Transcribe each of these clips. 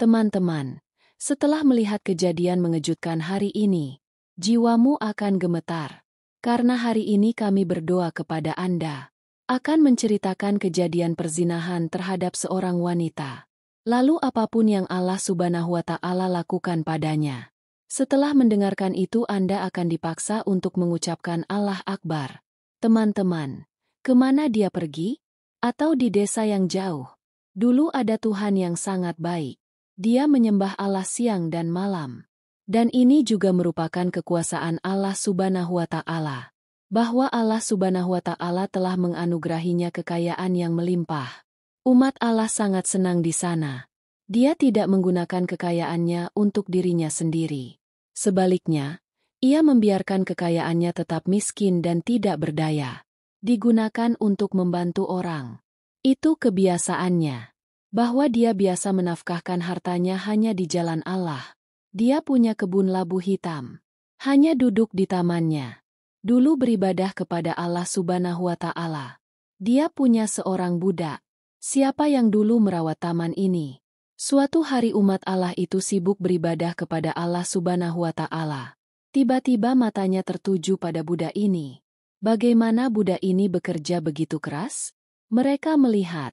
Teman-teman, setelah melihat kejadian mengejutkan hari ini, jiwamu akan gemetar. Karena hari ini kami berdoa kepada Anda, akan menceritakan kejadian perzinahan terhadap seorang wanita. Lalu apapun yang Allah Subhanahu wa Ta'ala lakukan padanya. Setelah mendengarkan itu Anda akan dipaksa untuk mengucapkan Allah Akbar. Teman-teman, kemana dia pergi? Atau di desa yang jauh? Dulu ada Tuhan yang sangat baik. Dia menyembah Allah siang dan malam. Dan ini juga merupakan kekuasaan Allah Subhanahu wa Ta'ala. Bahwa Allah Subhanahu wa Ta'ala telah menganugerahinya kekayaan yang melimpah. Umat Allah sangat senang di sana. Dia tidak menggunakan kekayaannya untuk dirinya sendiri. Sebaliknya, ia membiarkan kekayaannya tetap miskin dan tidak berdaya. Digunakan untuk membantu orang. Itu kebiasaannya. Bahwa dia biasa menafkahkan hartanya hanya di jalan Allah. Dia punya kebun labu hitam. Hanya duduk di tamannya. Dulu beribadah kepada Allah Subhanahu wa Ta'ala. Dia punya seorang budak. Siapa yang dulu merawat taman ini? Suatu hari umat Allah itu sibuk beribadah kepada Allah Subhanahu wa Ta'ala. Tiba-tiba matanya tertuju pada budak ini. Bagaimana budak ini bekerja begitu keras? Mereka melihat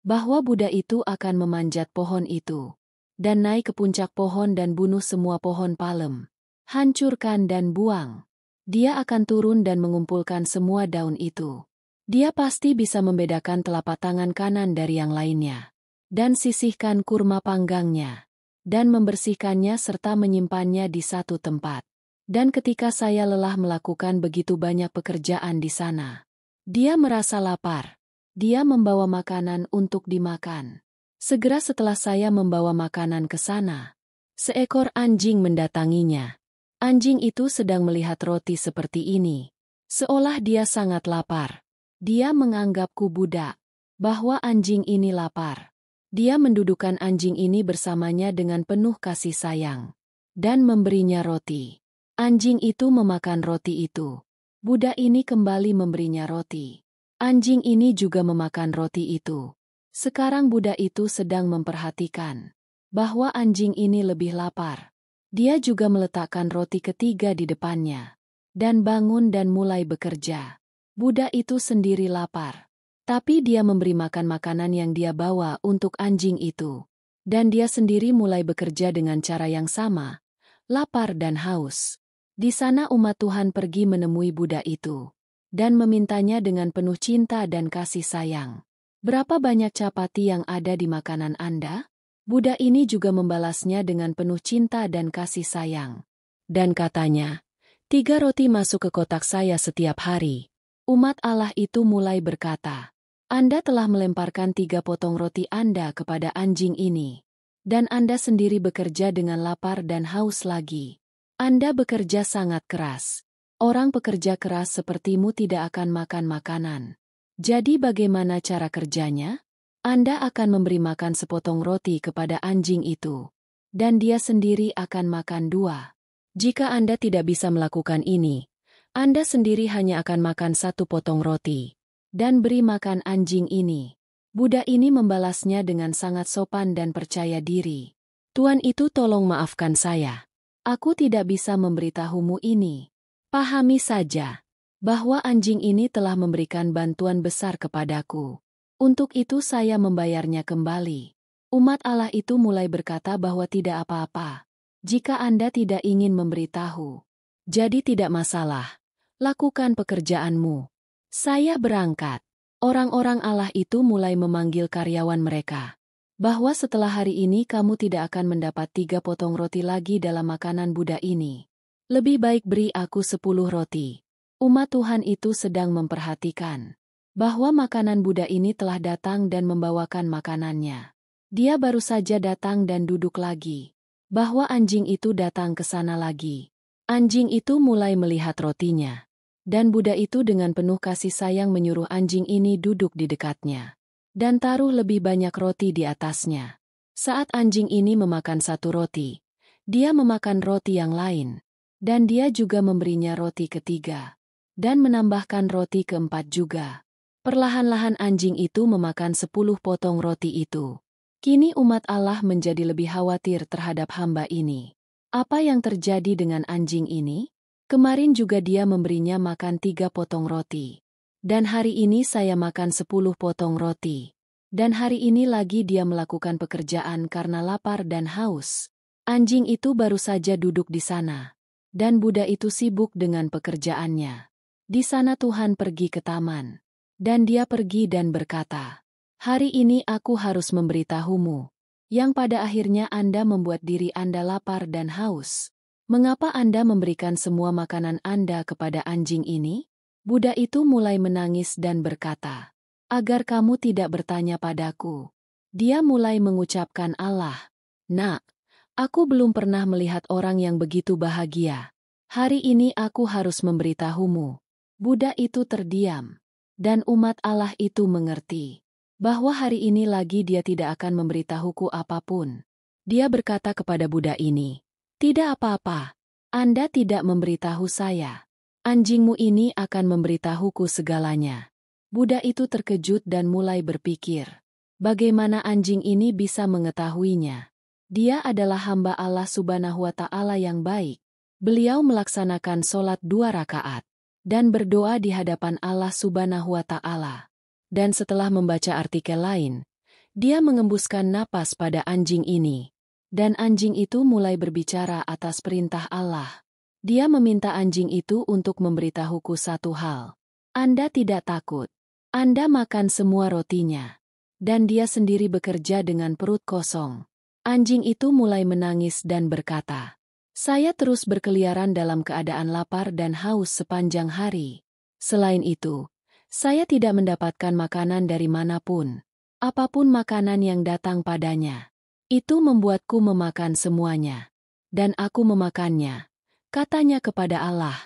bahwa budak itu akan memanjat pohon itu. Dan naik ke puncak pohon dan bunuh semua pohon palem. Hancurkan dan buang. Dia akan turun dan mengumpulkan semua daun itu. Dia pasti bisa membedakan telapak tangan kanan dari yang lainnya. Dan sisihkan kurma panggangnya. Dan membersihkannya serta menyimpannya di satu tempat. Dan ketika saya lelah melakukan begitu banyak pekerjaan di sana, dia merasa lapar. Dia membawa makanan untuk dimakan. Segera setelah saya membawa makanan ke sana, seekor anjing mendatanginya. Anjing itu sedang melihat roti seperti ini. Seolah dia sangat lapar. Dia menganggapku budak. Bahwa anjing ini lapar. Dia mendudukan anjing ini bersamanya dengan penuh kasih sayang. Dan memberinya roti. Anjing itu memakan roti itu. Budak ini kembali memberinya roti. Anjing ini juga memakan roti itu. Sekarang budak itu sedang memperhatikan bahwa anjing ini lebih lapar. Dia juga meletakkan roti ketiga di depannya. Dan bangun dan mulai bekerja. Budak itu sendiri lapar. Tapi dia memberi makan makanan yang dia bawa untuk anjing itu. Dan dia sendiri mulai bekerja dengan cara yang sama. Lapar dan haus. Di sana umat Tuhan pergi menemui budak itu. Dan memintanya dengan penuh cinta dan kasih sayang. Berapa banyak capati yang ada di makanan Anda? Budak ini juga membalasnya dengan penuh cinta dan kasih sayang. Dan katanya, 3 roti masuk ke kotak saya setiap hari. Umat Allah itu mulai berkata, Anda telah melemparkan 3 potong roti Anda kepada anjing ini. Dan Anda sendiri bekerja dengan lapar dan haus lagi. Anda bekerja sangat keras. Orang pekerja keras sepertimu tidak akan makan makanan. Jadi bagaimana cara kerjanya? Anda akan memberi makan sepotong roti kepada anjing itu. Dan dia sendiri akan makan 2. Jika Anda tidak bisa melakukan ini, Anda sendiri hanya akan makan 1 potong roti. Dan beri makan anjing ini. Budak ini membalasnya dengan sangat sopan dan percaya diri. Tuan itu tolong maafkan saya. Aku tidak bisa memberitahumu ini. Pahami saja bahwa anjing ini telah memberikan bantuan besar kepadaku. Untuk itu saya membayarnya kembali. Umat Allah itu mulai berkata bahwa tidak apa-apa. Jika Anda tidak ingin memberitahu, jadi tidak masalah. Lakukan pekerjaanmu. Saya berangkat. Orang-orang Allah itu mulai memanggil karyawan mereka. Bahwa setelah hari ini kamu tidak akan mendapat 3 potong roti lagi dalam makanan budak ini. Lebih baik beri aku 10 roti. Umat Tuhan itu sedang memperhatikan bahwa makanan budak ini telah datang dan membawakan makanannya. Dia baru saja datang dan duduk lagi. Bahwa anjing itu datang ke sana lagi. Anjing itu mulai melihat rotinya. Dan budak itu dengan penuh kasih sayang menyuruh anjing ini duduk di dekatnya. Dan taruh lebih banyak roti di atasnya. Saat anjing ini memakan 1 roti, dia memakan roti yang lain. Dan dia juga memberinya roti ketiga. Dan menambahkan roti keempat juga. Perlahan-lahan anjing itu memakan 10 potong roti itu. Kini umat Allah menjadi lebih khawatir terhadap hamba ini. Apa yang terjadi dengan anjing ini? Kemarin juga dia memberinya makan 3 potong roti. Dan hari ini saya makan 10 potong roti. Dan hari ini lagi dia melakukan pekerjaan karena lapar dan haus. Anjing itu baru saja duduk di sana. Dan Buddha itu sibuk dengan pekerjaannya. Di sana Tuhan pergi ke taman. Dan dia pergi dan berkata, "Hari ini aku harus memberitahumu, yang pada akhirnya Anda membuat diri Anda lapar dan haus. Mengapa Anda memberikan semua makanan Anda kepada anjing ini?" Buddha itu mulai menangis dan berkata, "Agar kamu tidak bertanya padaku." Dia mulai mengucapkan, "Allah, Nak, aku belum pernah melihat orang yang begitu bahagia. Hari ini aku harus memberitahumu." Buddha itu terdiam. Dan umat Allah itu mengerti bahwa hari ini lagi dia tidak akan memberitahuku apapun. Dia berkata kepada Buddha ini, "Tidak apa-apa, Anda tidak memberitahu saya. Anjingmu ini akan memberitahuku segalanya." Buddha itu terkejut dan mulai berpikir, bagaimana anjing ini bisa mengetahuinya? Dia adalah hamba Allah Subhanahu wa Ta'ala yang baik. Beliau melaksanakan sholat 2 rakaat dan berdoa di hadapan Allah Subhanahu wa Ta'ala. Dan setelah membaca artikel lain, dia mengembuskan napas pada anjing ini. Dan anjing itu mulai berbicara atas perintah Allah. Dia meminta anjing itu untuk memberitahuku satu hal. Anda tidak takut. Anda makan semua rotinya. Dan dia sendiri bekerja dengan perut kosong. Anjing itu mulai menangis dan berkata, "Saya terus berkeliaran dalam keadaan lapar dan haus sepanjang hari. Selain itu, saya tidak mendapatkan makanan dari manapun. Apapun makanan yang datang padanya, itu membuatku memakan semuanya. Dan aku memakannya." Katanya kepada Allah,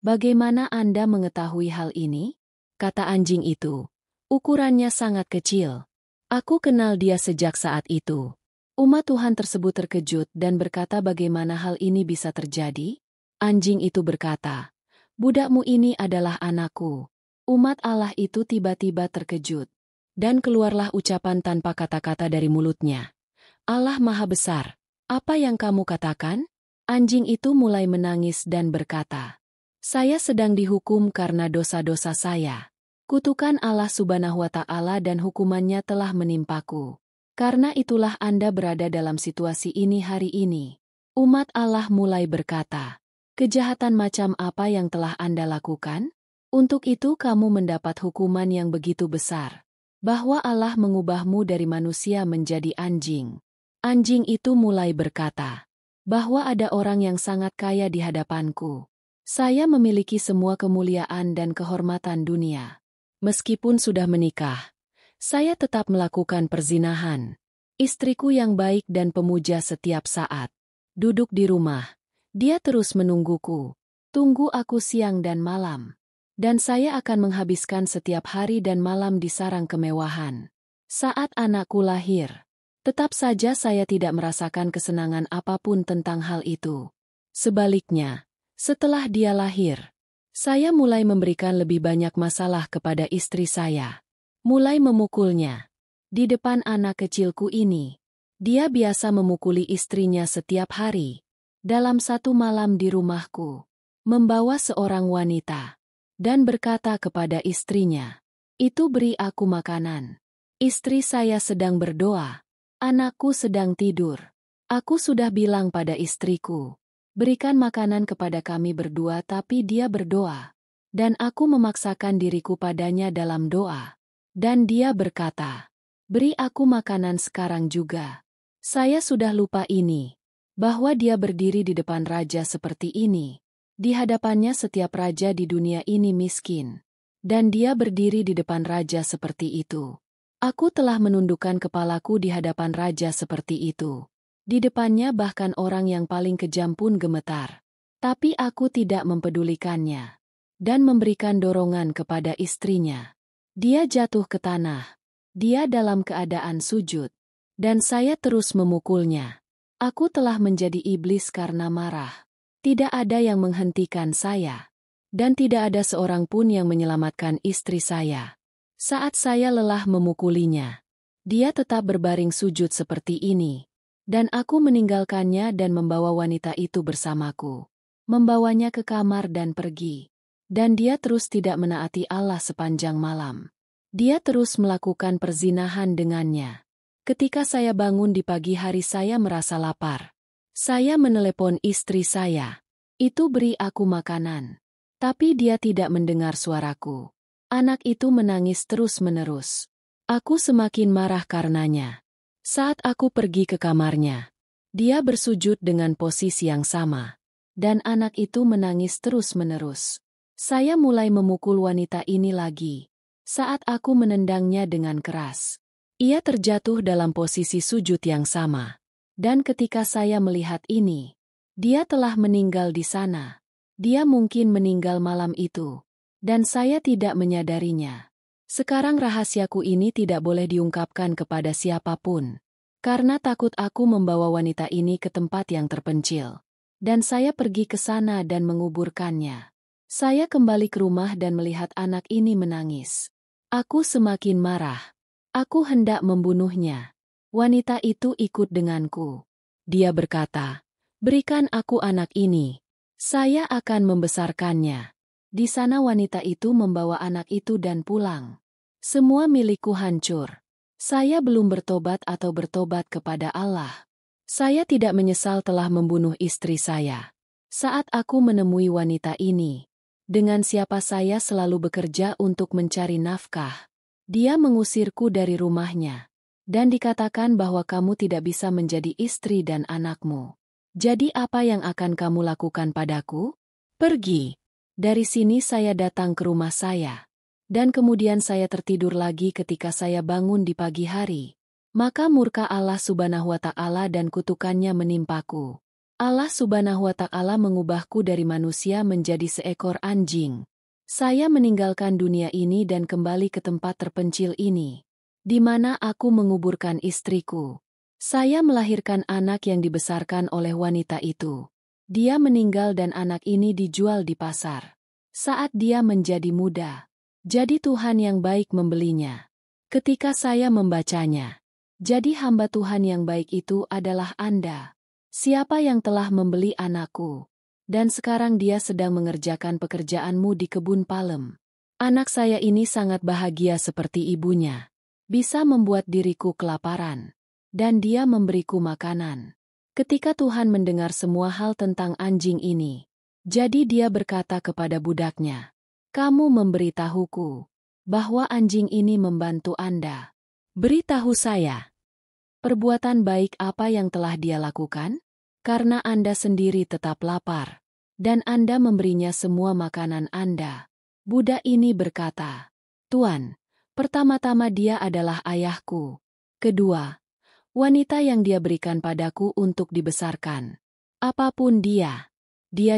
"Bagaimana Anda mengetahui hal ini?" Kata anjing itu, "Ukurannya sangat kecil. Aku kenal dia sejak saat itu." Umat Tuhan tersebut terkejut dan berkata, bagaimana hal ini bisa terjadi? Anjing itu berkata, "Budakmu ini adalah anakku." Umat Allah itu tiba-tiba terkejut. Dan keluarlah ucapan tanpa kata-kata dari mulutnya. "Allah Maha Besar, apa yang kamu katakan?" Anjing itu mulai menangis dan berkata, "Saya sedang dihukum karena dosa-dosa saya. Kutukan Allah Subhanahu wa Ta'ala dan hukumannya telah menimpaku. Karena itulah Anda berada dalam situasi ini hari ini." Umat Allah mulai berkata, "Kejahatan macam apa yang telah Anda lakukan? Untuk itu kamu mendapat hukuman yang begitu besar. Bahwa Allah mengubahmu dari manusia menjadi anjing." Anjing itu mulai berkata, "Bahwa ada orang yang sangat kaya di hadapanku. Saya memiliki semua kemuliaan dan kehormatan dunia. Meskipun sudah menikah, saya tetap melakukan perzinahan. Istriku yang baik dan pemuja setiap saat duduk di rumah. Dia terus menungguku. Tunggu aku siang dan malam. Dan saya akan menghabiskan setiap hari dan malam di sarang kemewahan. Saat anakku lahir, tetap saja saya tidak merasakan kesenangan apapun tentang hal itu. Sebaliknya, setelah dia lahir, saya mulai memberikan lebih banyak masalah kepada istri saya. Mulai memukulnya. Di depan anak kecilku ini, dia biasa memukuli istrinya setiap hari. Dalam satu malam di rumahku, membawa seorang wanita, dan berkata kepada istrinya, "Itu beri aku makanan." Istri saya sedang berdoa. Anakku sedang tidur. Aku sudah bilang pada istriku, "Berikan makanan kepada kami berdua," tapi dia berdoa. Dan aku memaksakan diriku padanya dalam doa. Dan dia berkata, "Beri aku makanan sekarang juga." Saya sudah lupa ini, bahwa dia berdiri di depan raja seperti ini. Di hadapannya setiap raja di dunia ini miskin. Dan dia berdiri di depan raja seperti itu. Aku telah menundukkan kepalaku di hadapan raja seperti itu. Di depannya bahkan orang yang paling kejam pun gemetar. Tapi aku tidak mempedulikannya. Dan memberikan dorongan kepada istrinya. Dia jatuh ke tanah. Dia dalam keadaan sujud. Dan saya terus memukulnya. Aku telah menjadi iblis karena marah. Tidak ada yang menghentikan saya. Dan tidak ada seorang pun yang menyelamatkan istri saya. Saat saya lelah memukulinya, Dia tetap berbaring sujud seperti ini. Dan aku meninggalkannya dan membawa wanita itu bersamaku. Membawanya ke kamar dan pergi. Dan dia terus tidak menaati Allah sepanjang malam. Dia terus melakukan perzinahan dengannya. Ketika saya bangun di pagi hari saya merasa lapar. Saya menelepon istri saya. Itu beri aku makanan. Tapi dia tidak mendengar suaraku. Anak itu menangis terus-menerus. Aku semakin marah karenanya. Saat aku pergi ke kamarnya, dia bersujud dengan posisi yang sama. Dan anak itu menangis terus-menerus. Saya mulai memukul wanita ini lagi. Saat aku menendangnya dengan keras, ia terjatuh dalam posisi sujud yang sama. Dan ketika saya melihat ini, dia telah meninggal di sana. Dia mungkin meninggal malam itu. Dan saya tidak menyadarinya. Sekarang rahasiaku ini tidak boleh diungkapkan kepada siapapun. Karena takut aku membawa wanita ini ke tempat yang terpencil. Dan saya pergi ke sana dan menguburkannya. Saya kembali ke rumah dan melihat anak ini menangis. Aku semakin marah. Aku hendak membunuhnya. Wanita itu ikut denganku. Dia berkata, "Berikan aku anak ini. Saya akan membesarkannya." Di sana wanita itu membawa anak itu dan pulang. Semua milikku hancur. Saya belum bertobat atau bertobat kepada Allah. Saya tidak menyesal telah membunuh istri saya. Saat aku menemui wanita ini, dengan siapa saya selalu bekerja untuk mencari nafkah, dia mengusirku dari rumahnya. Dan dikatakan bahwa kamu tidak bisa menjadi istri dan anakmu. Jadi apa yang akan kamu lakukan padaku? Pergi. Dari sini saya datang ke rumah saya. Dan kemudian saya tertidur lagi ketika saya bangun di pagi hari. Maka murka Allah Subhanahu wa Ta'ala dan kutukannya menimpaku. Allah Subhanahu wa Ta'ala mengubahku dari manusia menjadi seekor anjing. Saya meninggalkan dunia ini dan kembali ke tempat terpencil ini, di mana aku menguburkan istriku. Saya melahirkan anak yang dibesarkan oleh wanita itu. Dia meninggal dan anak ini dijual di pasar. Saat dia menjadi muda, jadi Tuhan yang baik membelinya. Ketika saya membacanya, jadi hamba Tuhan yang baik itu adalah Anda. Siapa yang telah membeli anakku? Dan sekarang dia sedang mengerjakan pekerjaanmu di kebun palem. Anak saya ini sangat bahagia seperti ibunya. Bisa membuat diriku kelaparan. Dan dia memberiku makanan. Ketika Tuhan mendengar semua hal tentang anjing ini, jadi dia berkata kepada budaknya, "Kamu memberitahuku bahwa anjing ini membantu Anda. Beritahu saya, perbuatan baik apa yang telah dia lakukan? Karena Anda sendiri tetap lapar, dan Anda memberinya semua makanan Anda." Budak ini berkata, "Tuan, pertama-tama dia adalah ayahku. Kedua, wanita yang dia berikan padaku untuk dibesarkan. Apapun dia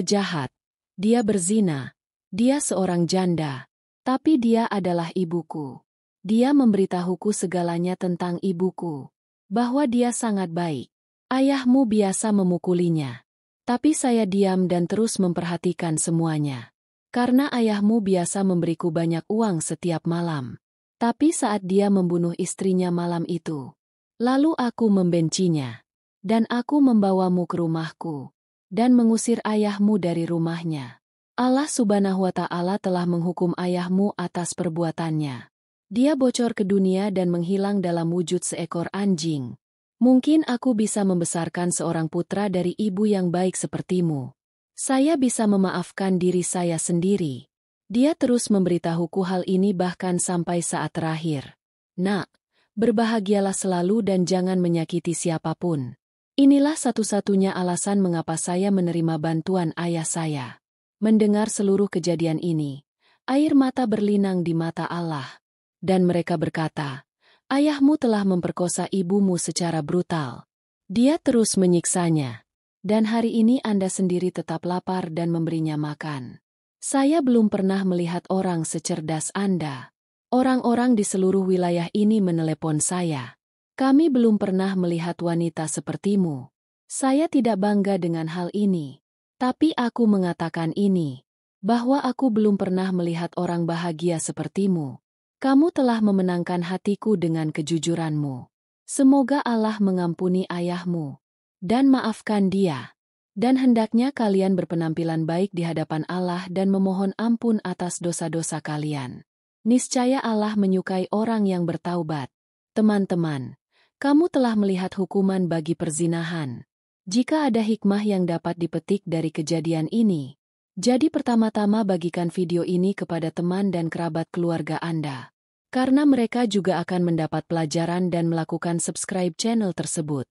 jahat, dia berzina, dia seorang janda, tapi dia adalah ibuku. Dia memberitahuku segalanya tentang ibuku, bahwa dia sangat baik. Ayahmu biasa memukulinya, tapi saya diam dan terus memperhatikan semuanya. Karena ayahmu biasa memberiku banyak uang setiap malam. Tapi saat dia membunuh istrinya malam itu, lalu aku membencinya, dan aku membawamu ke rumahku, dan mengusir ayahmu dari rumahnya. Allah Subhanahu wa Ta'ala telah menghukum ayahmu atas perbuatannya. Dia bocor ke dunia dan menghilang dalam wujud seekor anjing. Mungkin aku bisa membesarkan seorang putra dari ibu yang baik sepertimu. Saya bisa memaafkan diri saya sendiri." Dia terus memberitahuku hal ini bahkan sampai saat terakhir. "Nak, berbahagialah selalu dan jangan menyakiti siapapun. Inilah satu-satunya alasan mengapa saya menerima bantuan ayah saya." Mendengar seluruh kejadian ini, air mata berlinang di mata Allah. Dan mereka berkata, "Ayahmu telah memperkosa ibumu secara brutal. Dia terus menyiksanya. Dan hari ini Anda sendiri tetap lapar dan memberinya makan. Saya belum pernah melihat orang secerdas Anda. Orang-orang di seluruh wilayah ini menelepon saya. Kami belum pernah melihat wanita sepertimu. Saya tidak bangga dengan hal ini. Tapi aku mengatakan ini, bahwa aku belum pernah melihat orang bahagia sepertimu. Kamu telah memenangkan hatiku dengan kejujuranmu. Semoga Allah mengampuni ayahmu dan maafkan dia. Dan hendaknya kalian berpenampilan baik di hadapan Allah dan memohon ampun atas dosa-dosa kalian. Niscaya Allah menyukai orang yang bertaubat. Teman-teman, kamu telah melihat hukuman bagi perzinahan. Jika ada hikmah yang dapat dipetik dari kejadian ini, jadi pertama-tama bagikan video ini kepada teman dan kerabat keluarga Anda. Karena mereka juga akan mendapat pelajaran dan melakukan subscribe channel tersebut.